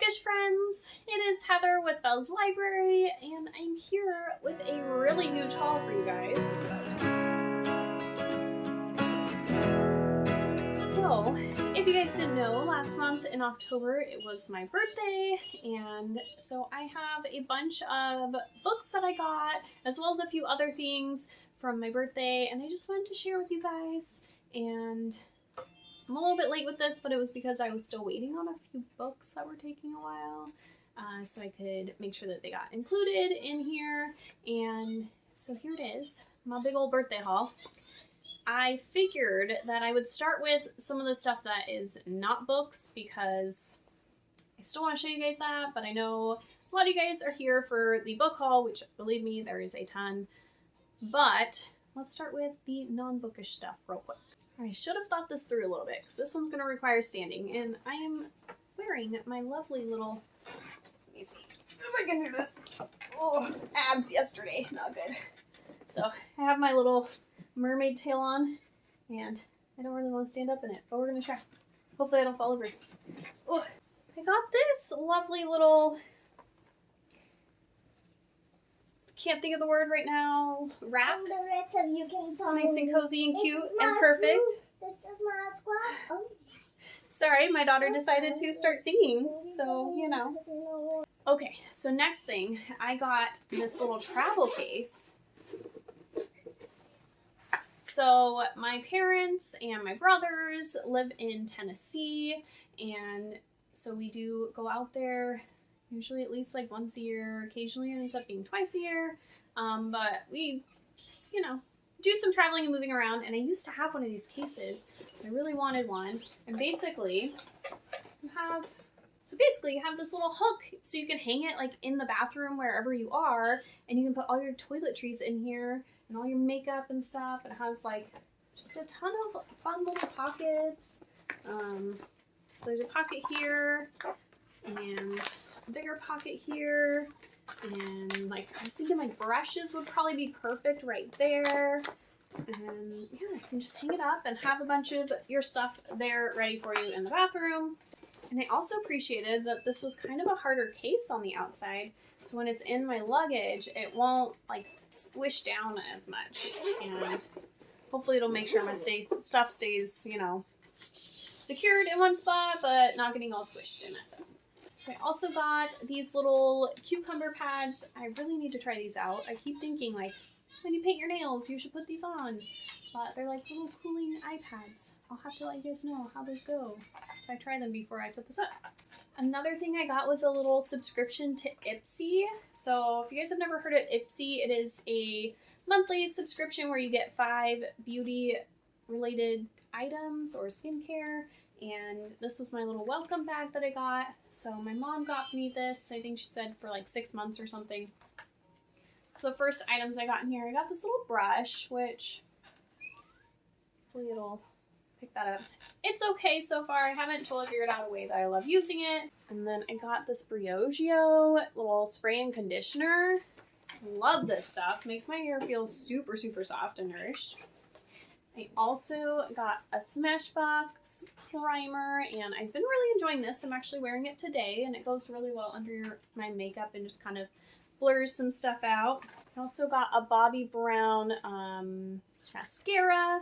bookish friends, it is Heather with Belle's Library, and I'm here with a really huge haul for you guys. So, if you guys didn't know, last month in October it was my birthday, and so I have a bunch of books that I got, as well as a few other things from my birthday, and I just wanted to share with you guys. And I'm a little bit late with this, but it was because I was still waiting on a few books that were taking a while, so I could make sure that they got included in here. And so here it is, my big old birthday haul. I figured that I would start with some of the stuff that is not books, because I still want to show you guys that, but I know a lot of you guys are here for the book haul, which, believe me, there is a ton. But let's start with the non-bookish stuff real quick. I should have thought this through a little bit, because this one's going to require standing, and I am wearing my lovely little, let me see if I can do this. Oh, abs yesterday, not good. So I have my little mermaid tail on, and I don't really want to stand up in it, but we're going to try. Hopefully I don't fall over. Oh, I got this lovely little, can't think of the word right now, wrap. And the rest of you can follow nice and cozy and me. cute and perfect. This is my squad. Oh. Sorry, my daughter decided to start singing, so, you know. Okay, so next thing, I got this little travel case. So my parents and my brothers live in Tennessee, and so we do go out there usually at least like once a year. Occasionally it ends up being twice a year, but we, you know, do some traveling and moving around, and I used to have one of these cases, so I really wanted one. And basically you have this little hook, so you can hang it like in the bathroom wherever you are, and you can put all your toiletries in here and all your makeup and stuff. It has like just a ton of fun little pockets. So there's a pocket here and a bigger pocket here, and like I was thinking like brushes would probably be perfect right there. And yeah, you can just hang it up and have a bunch of your stuff there ready for you in the bathroom. And I also appreciated that this was kind of a harder case on the outside, so when it's in my luggage, it won't like squish down as much, and hopefully it'll make sure my stuff stays, you know, secured in one spot, but not getting all squished and messed up. So I also got these little cucumber pads. I really need to try these out. I keep thinking like, when you paint your nails, you should put these on. But they're like little cooling iPads. I'll have to let you guys know how those go if I try them before I put this up. Another thing I got was a little subscription to Ipsy. So if you guys have never heard of Ipsy, it is a monthly subscription where you get 5 beauty related items or skincare. And this was my little welcome bag that I got. So my mom got me this, I think she said for like 6 months or something. So the first items I got in here, I got this little brush, which hopefully it'll pick that up. It's okay so far. I haven't totally figured out a way that I love using it. And then I got this Briogeo little spray and conditioner. Love this stuff. Makes my hair feel super, super soft and nourished. I also got a Smashbox primer, and I've been really enjoying this. I'm actually wearing it today, and it goes really well under my makeup and just kind of blurs some stuff out. I also got a Bobbi Brown mascara.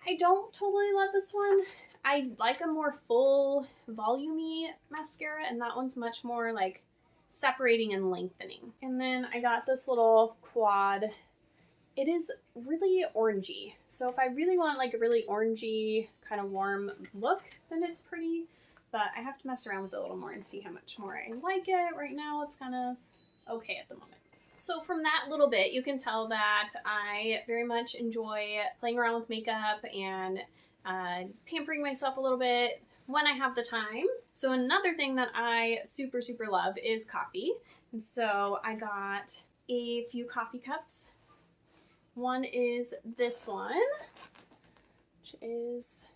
I don't totally love this one. I like a more full, volumey mascara, and that one's much more like separating and lengthening. And then I got this little quad. It is really orangey. So if I really want like a really orangey, kind of warm look, then it's pretty. But I have to mess around with it a little more and see how much more I like it. Right now it's kind of okay at the moment. So from that little bit, you can tell that I very much enjoy playing around with makeup and pampering myself a little bit when I have the time. So another thing that I super, super love is coffee. And so I got a few coffee cups. One is this one, which is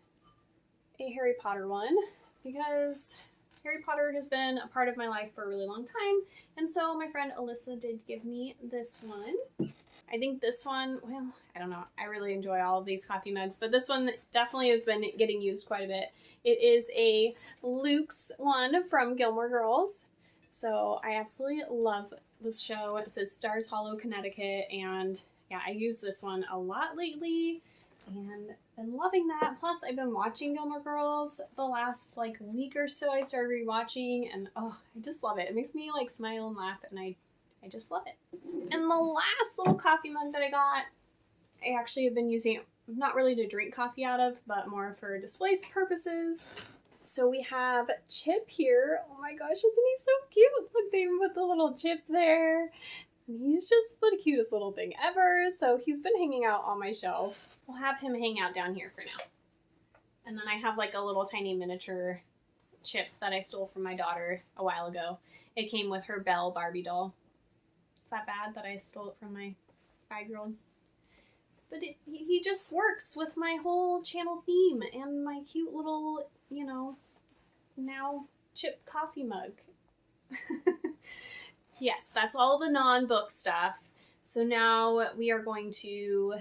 a Harry Potter one, because Harry Potter has been a part of my life for a really long time, and so my friend Alyssa did give me this one. I think this one, well, I don't know. I really enjoy all of these coffee mugs, but this one definitely has been getting used quite a bit. It is a Luke's one from Gilmore Girls. So I absolutely love this show. It says Stars Hollow, Connecticut, and yeah, I use this one a lot lately and been loving that. Plus, I've been watching Gilmore Girls the last like week or so. I started rewatching, and oh, I just love it. It makes me like smile and laugh, and I just love it. And the last little coffee mug that I got, I actually have been using it not really to drink coffee out of, but more for display purposes. So we have Chip here. Oh my gosh, isn't he so cute? Look, they even put the little Chip there. And he's just the cutest little thing ever. So he's been hanging out on my shelf. We'll have him hang out down here for now. And then I have like a little tiny miniature Chip that I stole from my daughter a while ago. It came with her Belle Barbie doll. Is that bad that I stole it from my 5-year-old? But he just works with my whole channel theme and my cute little, you know, now Chip coffee mug. Yes, that's all the non-book stuff. So now we are going to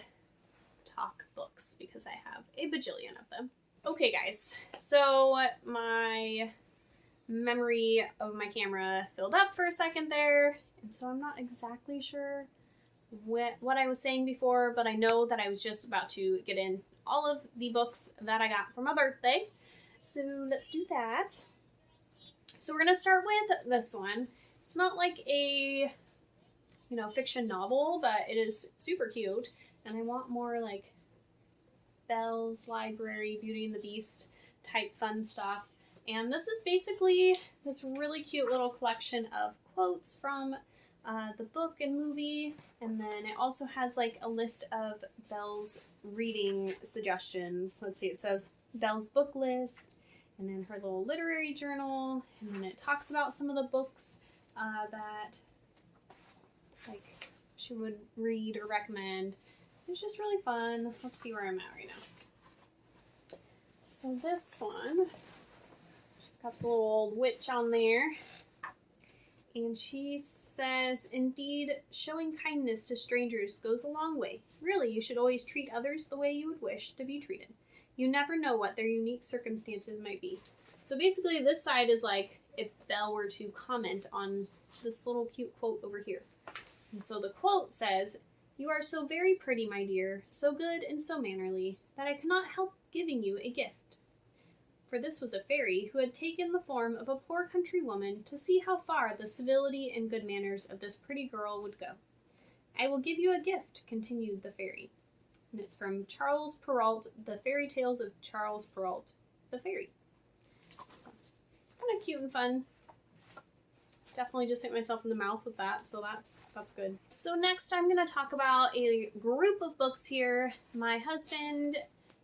talk books because I have a bajillion of them. Okay, guys. So my memory of my camera filled up for a second there. And so I'm not exactly sure what I was saying before, but I know that I was just about to get in all of the books that I got for my birthday. So let's do that. So we're going to start with this one. It's not like a, you know, fiction novel, but it is super cute. And I want more like Belle's Library, Beauty and the Beast type fun stuff. And this is basically this really cute little collection of quotes from the book and movie, and then it also has like a list of Belle's reading suggestions. Let's see, it says Belle's book list, and then her little literary journal, and then it talks about some of the books that like she would read or recommend. It's just really fun. Let's see where I'm at right now. So this one got the little old witch on there. And she says, indeed, showing kindness to strangers goes a long way. Really, you should always treat others the way you would wish to be treated. You never know what their unique circumstances might be. So basically, this side is like if Belle were to comment on this little cute quote over here. And so the quote says, "You are so very pretty, my dear, so good and so mannerly, that I cannot help giving you a gift." For this was a fairy who had taken the form of a poor country woman to see how far the civility and good manners of this pretty girl would go. "I will give you a gift," continued the fairy. And it's from Charles Perrault, The Fairy Tales of Charles Perrault, the Fairy. So, kind of cute and fun. Definitely just hit myself in the mouth with that, so that's good. So next I'm going to talk about a group of books here. My husband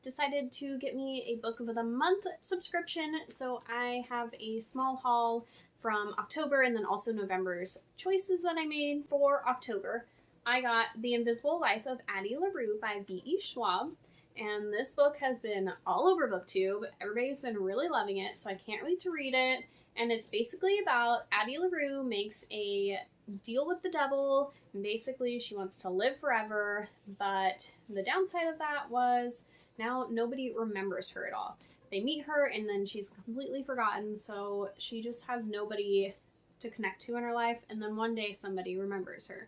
decided to get me a book of the month subscription, so I have a small haul from October and then also November's choices that I made. For October, I got The Invisible Life of Addie LaRue by B.E. Schwab, and this book has been all over BookTube. Everybody's been really loving it, so I can't wait to read it. And it's basically about Addie LaRue makes a deal with the devil, and basically she wants to live forever, but the downside of that was now nobody remembers her at all. They meet her and then she's completely forgotten, so she just has nobody to connect to in her life, and then one day somebody remembers her.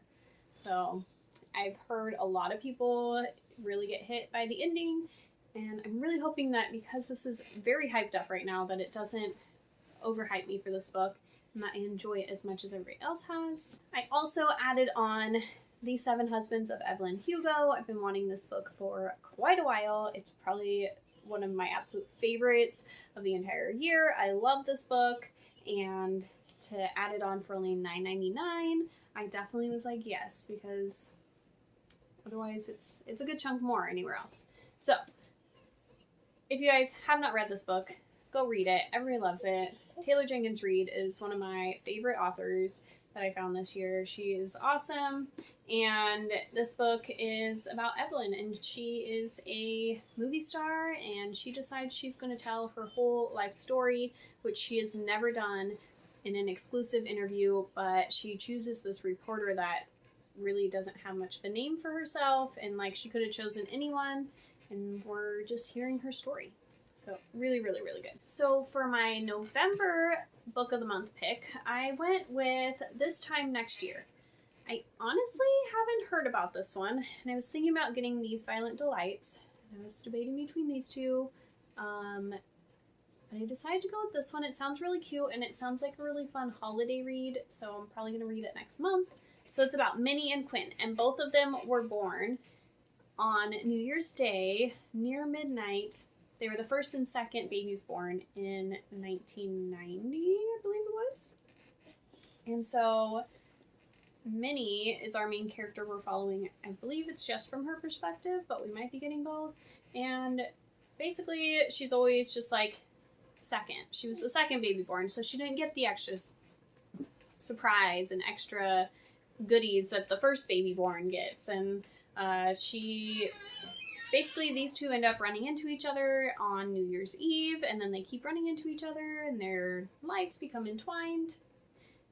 So I've heard a lot of people really get hit by the ending, and I'm really hoping that because this is very hyped up right now that it doesn't overhype me for this book and that I enjoy it as much as everybody else has. I also added on The 7 Husbands of Evelyn Hugo. I've been wanting this book for quite a while. It's probably one of my absolute favorites of the entire year. I love this book, and to add it on for only $9.99, I definitely was like yes, because otherwise it's a good chunk more anywhere else. So if you guys have not read this book, go read it. Everybody loves it. Taylor Jenkins Reid is one of my favorite authors. that I found this year. She is awesome. And this book is about Evelyn, and she is a movie star, and she decides she's going to tell her whole life story, which she has never done in an exclusive interview, but she chooses this reporter that really doesn't have much of a name for herself, and like she could have chosen anyone, and we're just hearing her story. So really, really, really good. So for my November book of the month pick, I went with This Time Next Year. I honestly haven't heard about this one, and I was thinking about getting These Violent Delights. I was debating between these two, but I decided to go with this one. It sounds really cute, and it sounds like a really fun holiday read, so I'm probably going to read it next month. So it's about Minnie and Quinn, and both of them were born on New Year's Day near midnight. They were the first and second babies born in 1990, I believe it was. And so Minnie is our main character we're following. I believe it's just from her perspective, but we might be getting both. And basically, she's always just like second. She was the second baby born, so she didn't get the extra surprise and extra goodies that the first baby born gets. And basically, these two end up running into each other on New Year's Eve, and then they keep running into each other, and their lives become entwined.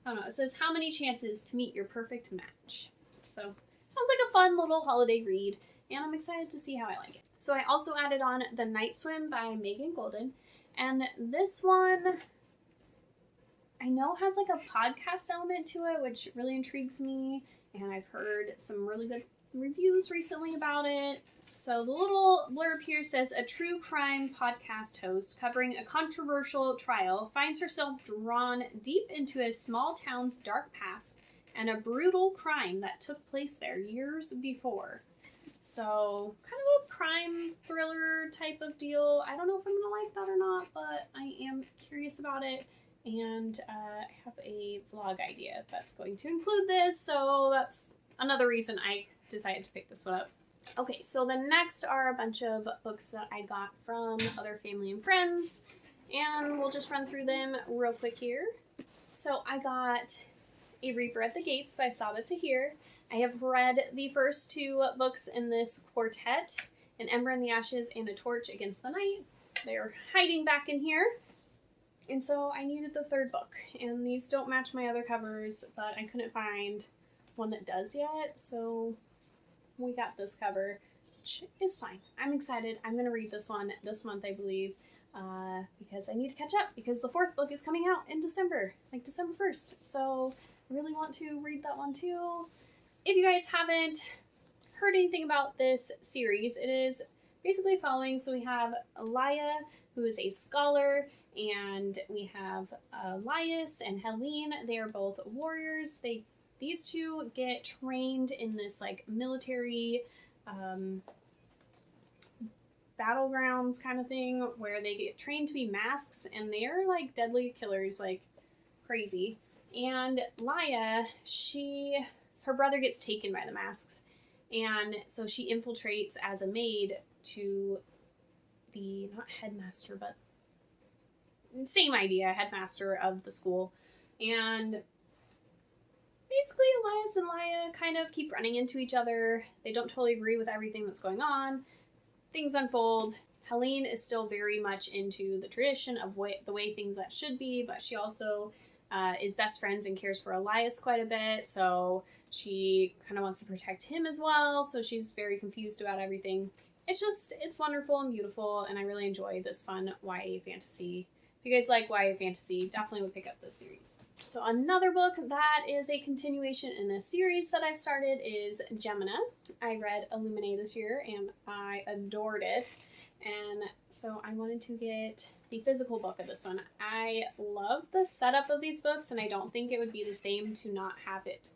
I don't know, it says, how many chances to meet your perfect match? So, sounds like a fun little holiday read, and I'm excited to see how I like it. So I also added on The Night Swim by Megan Golden, and this one I know has like a podcast element to it, which really intrigues me, and I've heard some really good reviews recently about it. So the little blurb here says, a true crime podcast host covering a controversial trial finds herself drawn deep into a small town's dark past and a brutal crime that took place there years before. So kind of a crime thriller type of deal. I don't know if I'm gonna like that or not, but I am curious about it. And I have a vlog idea that's going to include this, so that's another reason I decided to pick this one up. Okay, so the next are a bunch of books that I got from other family and friends, and we'll just run through them real quick here. So I got A Reaper at the Gates by Saba Tahir. I have read the first two books in this quartet, An Ember in the Ashes and A Torch Against the Night. They're hiding back in here. And so I needed the third book, and these don't match my other covers, but I couldn't find one that does yet, so we got this cover, which is fine. I'm excited. I'm going to read this one this month, I believe, because I need to catch up, because the fourth book is coming out in December, like December 1st, so I really want to read that one too. If you guys haven't heard anything about this series, it is basically following, so we have Alaya, who is a scholar, and we have Elias and Helene. They are both warriors. These two get trained in this like military battlegrounds kind of thing, where they get trained to be masks, and they are like deadly killers like crazy. And Laya, her brother gets taken by the masks, and so she infiltrates as a maid to the, not headmaster, but same idea, headmaster of the school. And basically Elias and Laya kind of keep running into each other. They don't totally agree with everything that's going on. Things unfold. Helene is still very much into the tradition of the way things that should be, but she also is best friends and cares for Elias quite a bit, so she kind of wants to protect him as well, so she's very confused about everything. It's wonderful and beautiful, and I really enjoy this fun YA fantasy. If you guys like YA fantasy, definitely would pick up this series. So another book that is a continuation in a series that I've started is Gemina. I read Illuminae this year, and I adored it. And so I wanted to get the physical book of this one. I love the setup of these books, and I don't think it would be the same to not have it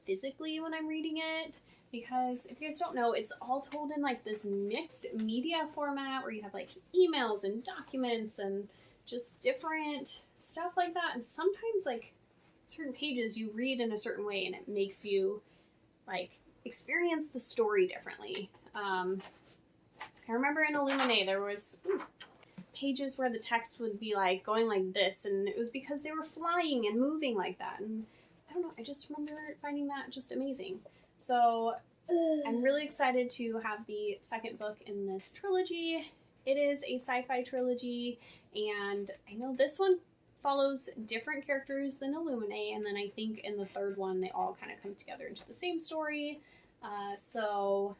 physically when I'm reading it. Because if you guys don't know, it's all told in like this mixed media format where you have like emails and documents and just different stuff like that. And sometimes like certain pages you read in a certain way and it makes you like experience the story differently. I remember in Illuminae there was pages where the text would be like going like this, and it was because they were flying and moving like that. And I don't know, I just remember finding that just amazing. So I'm really excited to have the second book in this trilogy. It is a sci-fi trilogy, and I know this one follows different characters than Illuminae, and then I think in the third one they all kind of come together into the same story. So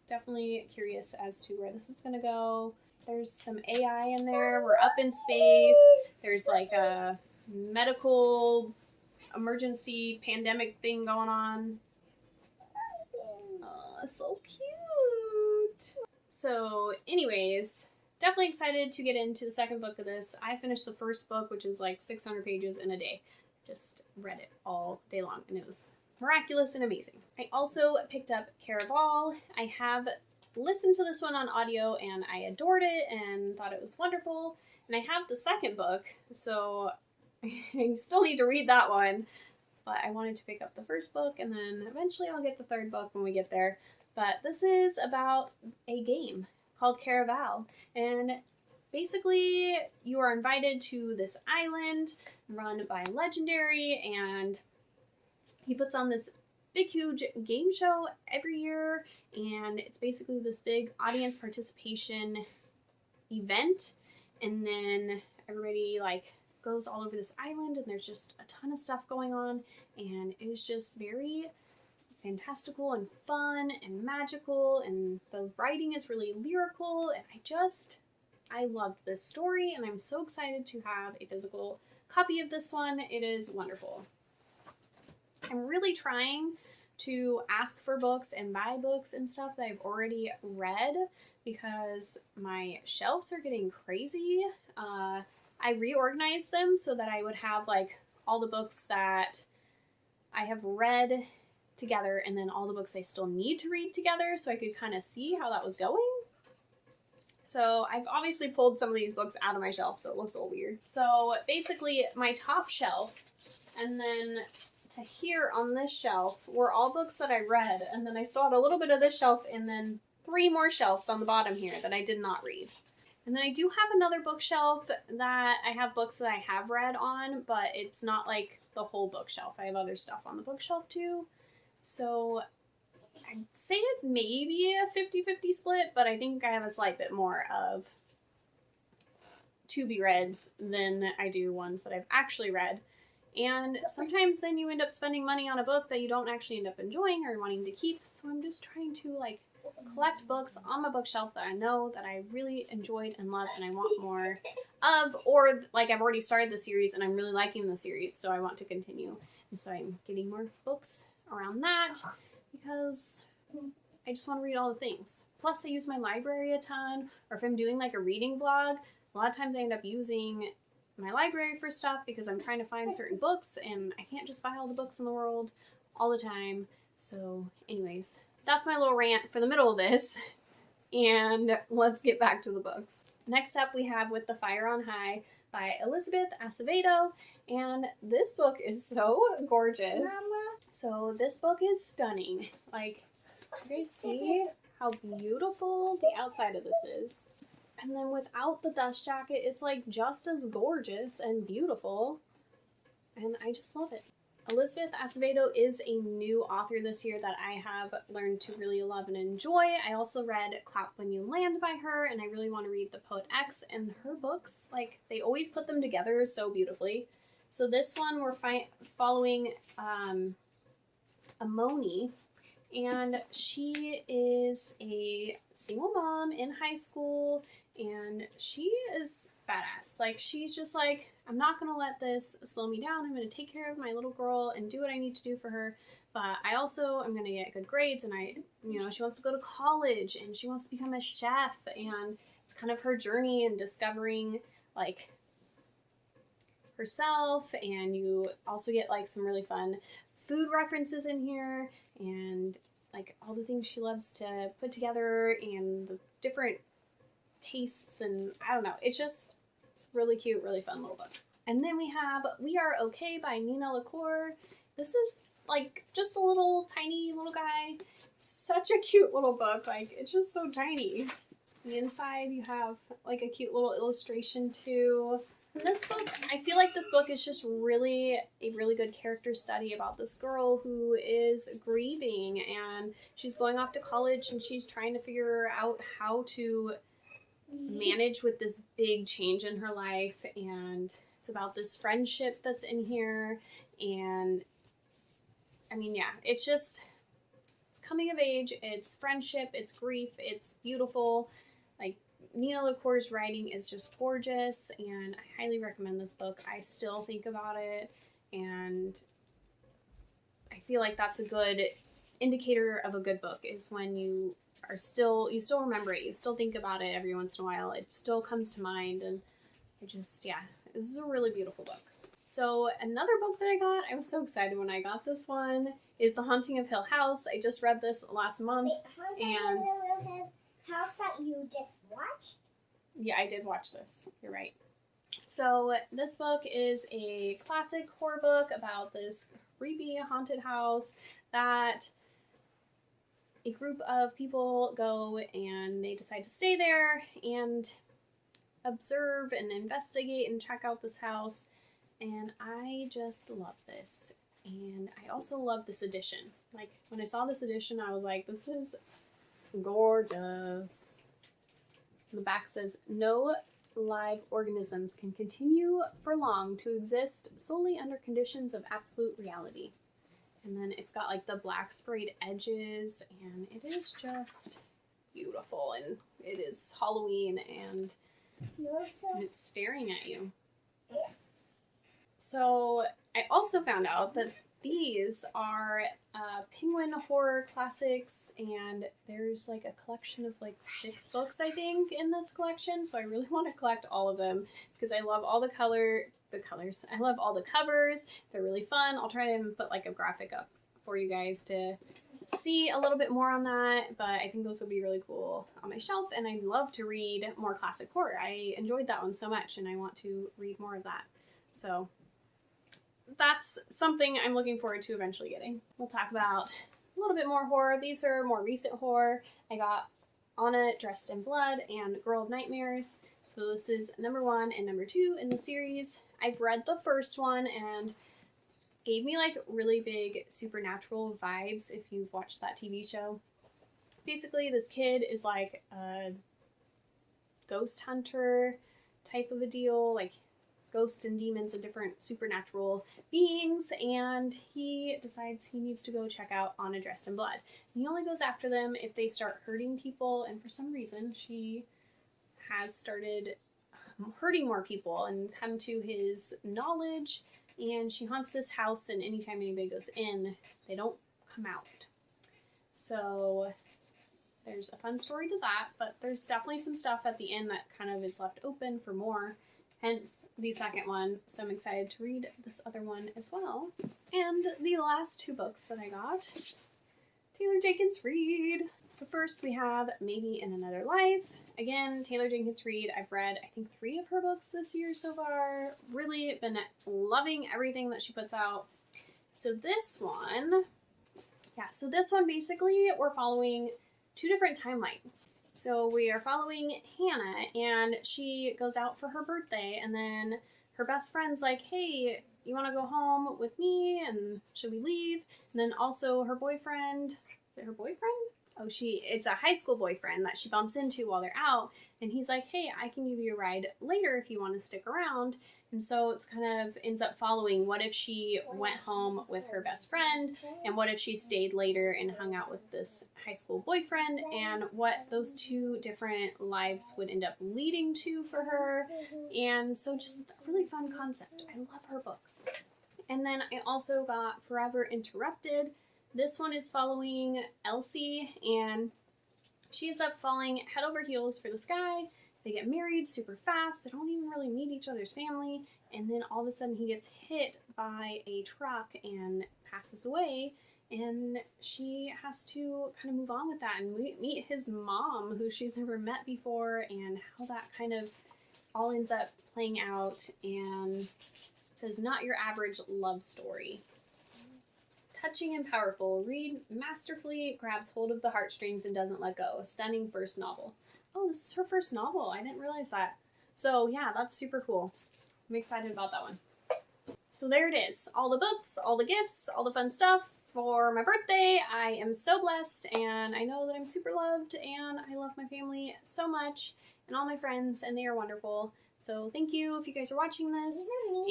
definitely curious as to where this is going to go. There's some AI in there. We're up in space. There's like a medical emergency pandemic thing going on. Oh, so cute. So anyways, definitely excited to get into the second book of this. I finished the first book, which is like 600 pages in a day. Just read it all day long, and it was miraculous and amazing. I also picked up Caraval. I have listened to this one on audio, and I adored it and thought it was wonderful. And I have the second book, so I still need to read that one. But I wanted to pick up the first book, and then eventually I'll get the third book when we get there. But this is about a game called Caraval, and basically you are invited to this island run by Legendary, and he puts on this big huge game show every year, and it's basically this big audience participation event, and then everybody like goes all over this island, and there's just a ton of stuff going on, and it is just very fantastical and fun and magical, and the writing is really lyrical, and I loved this story, and I'm so excited to have a physical copy of this one. It is wonderful. I'm really trying to ask for books and buy books and stuff that I've already read, because my shelves are getting crazy. I reorganized them so that I would have like all the books that I have read together, and then all the books I still need to read together, so I could kind of see how that was going. So I've obviously pulled some of these books out of my shelf, so it looks all weird. So basically my top shelf, and then to here on this shelf, were all books that I read, and then I still had a little bit of this shelf, and then 3 more shelves on the bottom here that I did not read. And then I do have another bookshelf that I have books that I have read on, but it's not like the whole bookshelf. I have other stuff on the bookshelf too. So I'd say it may be a 50-50 split, but I think I have a slight bit more of to-be-reads than I do ones that I've actually read. And sometimes then you end up spending money on a book that you don't actually end up enjoying or wanting to keep. So I'm just trying to like collect books on my bookshelf that I know that I really enjoyed and loved and I want more of, or like I've already started the series and I'm really liking the series, so I want to continue. And so I'm getting more books around that because I just want to read all the things. Plus I use my library a ton, or if I'm doing like a reading vlog, a lot of times I end up using my library for stuff because I'm trying to find certain books and I can't just buy all the books in the world all the time. So anyways, that's my little rant for the middle of this, and let's get back to the books. Next up we have With the Fire on High by Elizabeth Acevedo, and this book is so gorgeous. Mama. So this book is stunning. Like, you guys see how beautiful the outside of this is? And then without the dust jacket, it's like just as gorgeous and beautiful, and I just love it. Elizabeth Acevedo is a new author this year that I have learned to really love and enjoy. I also read Clap When You Land by her, and I really want to read The Poet X, and her books, like, they always put them together so beautifully. So this one we're following Amoni, and she is a single mom in high school, and she is badass. Like, she's just like, I'm not going to let this slow me down. I'm going to take care of my little girl and do what I need to do for her. But I also am going to get good grades, and she wants to go to college and she wants to become a chef, and it's kind of her journey in discovering like herself. And you also get like some really fun food references in here, and like all the things she loves to put together and the different tastes, and I don't know, it's really cute, really fun little book. And then we have We Are Okay by Nina LaCour. This is like just a little tiny little guy. Such a cute little book. Like, it's just so tiny. The inside you have like a cute little illustration too. And this book, I feel feel like this book is just really a really good character study about this girl who is grieving, and she's going off to college and she's trying to figure out how to manage with this big change in her life. And it's about this friendship that's in here. And I mean, yeah, it's coming of age, it's friendship, it's grief, it's beautiful. Like, Nina LaCour's writing is just gorgeous, and I highly recommend this book. I still think about it, and I feel like that's a good indicator of a good book, is when you still remember it, you still think about it every once in a while, it still comes to mind. And this is a really beautiful book. So another book that I got, I was so excited when I got this one, is The Haunting of Hill House. I just read this last month. And House that you just watched? Yeah, I did watch this. You're right. So this book is a classic horror book about this creepy haunted house that a group of people go and they decide to stay there and observe and investigate and check out this house. And I just love this. And I also love this edition. Like, when I saw this edition, I was like, this is gorgeous. The back says, no live organisms can continue for long to exist solely under conditions of absolute reality. And then it's got like the black sprayed edges, and it is just beautiful. And it is Halloween, and it's staring at you. So I also found out that these are Penguin Horror Classics, and there's like a collection of like 6 books, I think, in this collection. So I really want to collect all of them because I love all the colors. I love all the covers. They're really fun. I'll try to put like a graphic up for you guys to see a little bit more on that, but I think those will be really cool on my shelf. And I'd love to read more classic horror. I enjoyed that one so much, and I want to read more of that. So that's something I'm looking forward to eventually getting. We'll talk about a little bit more horror. These are more recent horror. I got Anna Dressed in Blood and Girl of Nightmares. So this is number 1 and number 2 in the series. I've read the first one and gave me like really big supernatural vibes if you've watched that TV show. Basically, this kid is like a ghost hunter type of a deal, like ghosts and demons and different supernatural beings, and he decides he needs to go check out Anna Dressed in Blood. And he only goes after them if they start hurting people, and for some reason she has started hurting more people and come to his knowledge, and she haunts this house, and anytime anybody goes in, they don't come out. So there's a fun story to that, but there's definitely some stuff at the end that kind of is left open for more. Hence the second one, so I'm excited to read this other one as well. And the last 2 books that I got, Taylor Jenkins Reid. So first we have Maybe in Another Life. Again, Taylor Jenkins Reid. I've read, I think, 3 of her books this year so far. Really been loving everything that she puts out. So this one basically we're following 2 different timelines. So we are following Hannah, and she goes out for her birthday, and then her best friend's like, hey, you want to go home with me, and should we leave? And then also her boyfriend, is it her boyfriend? Oh, it's a high school boyfriend that she bumps into while they're out, and he's like, hey, I can give you a ride later if you want to stick around. And so it's kind of ends up following, what if she went home with her best friend, and what if she stayed later and hung out with this high school boyfriend, and what those 2 different lives would end up leading to for her. And so just a really fun concept. I love her books. And then I also got Forever Interrupted. This one is following Elsie, and she ends up falling head over heels for this guy. They get married super fast. They don't even really meet each other's family. And then all of a sudden he gets hit by a truck and passes away. And she has to kind of move on with that and meet his mom, who she's never met before, and how that kind of all ends up playing out. And it says, not your average love story. Touching and powerful. Reid masterfully grabs hold of the heartstrings and doesn't let go. A stunning first novel. Oh, this is her first novel. I didn't realize that. So yeah, that's super cool. I'm excited about that one. So there it is. All the books, all the gifts, all the fun stuff for my birthday. I am so blessed, and I know that I'm super loved, and I love my family so much, and all my friends, and they are wonderful. So thank you if you guys are watching this,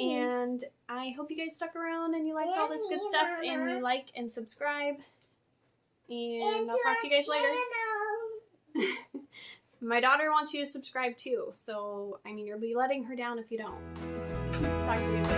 and I hope you guys stuck around and you liked all this good stuff, and you like and subscribe, and I'll talk to you guys later. My daughter wants you to subscribe too, so I mean, you'll be letting her down if you don't. Talk to you guys later.